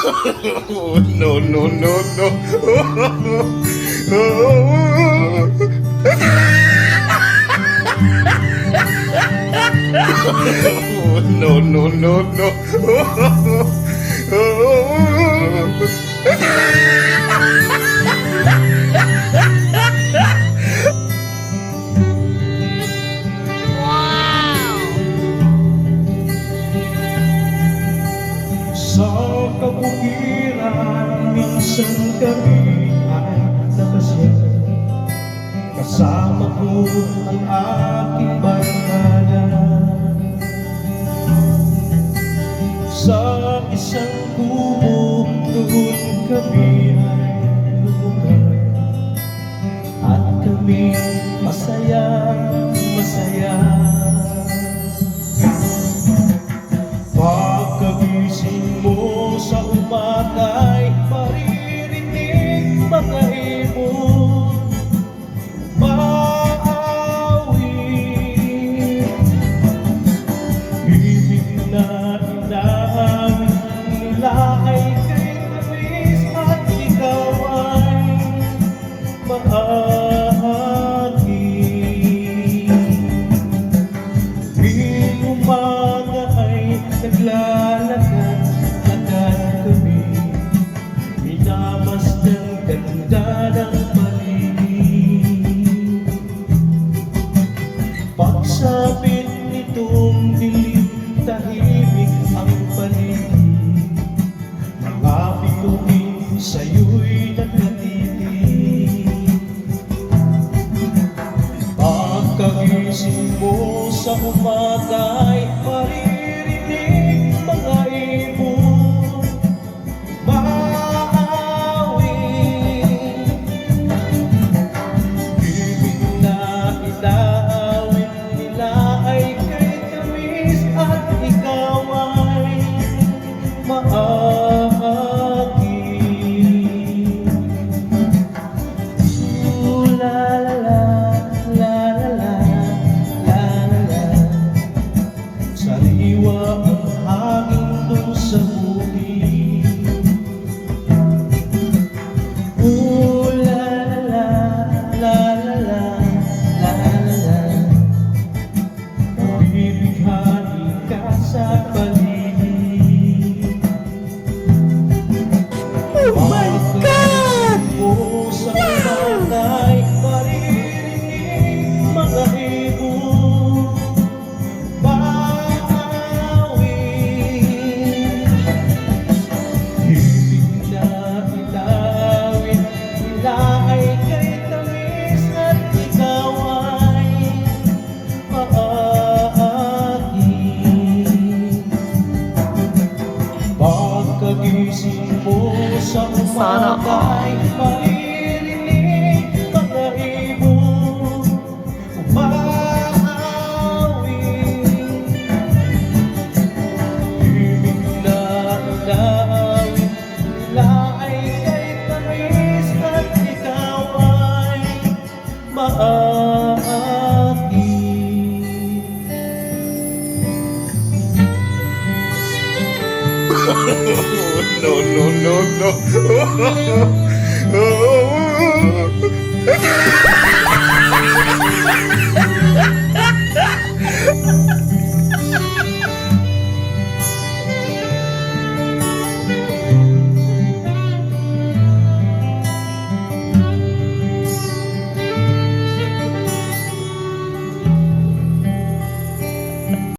No, no, no, no. No, no, no, Sa kabukiran, minsan kami ay nakasya. Kasama ko ang aking barkada. Sa isang kubo doon kami ay lumugar. At kami masaya, masaya. Pagkagising mo sa umaga'y maririnig mga ibon maawit. Ibig na inaawit nila ay kay Luis at ikaw ay maagi. Tuwing umaga ay naglalakad-lakad kami, minamasdang ganda ng paligid. Pagsapit nitong dilim, tahimik ang paligid. Mga bituin sa'yo'y nakatitig. Pagkagising mo sa umaga'y maririnig mga ibon maawit. Ibig na inaawit nila ay kay Luis at ikaw ay maagi. La la la, la la la, la la la. Sariwa ang hangin doon sa bukid. Ooh, la la la, la la la, la la la. Bibighani ka sa paligid. Oh my God! Sa umatay, maririnig mga ibon maawit. Ibig na ilawin nila ay kay Luis at ikaw ay maagi. Pagkagising mo sa umaga'y maririnig mga ibon umaawit. Ibig na inaawit nila ay kay Luis at ikaw ay maagi. No, no, no, no.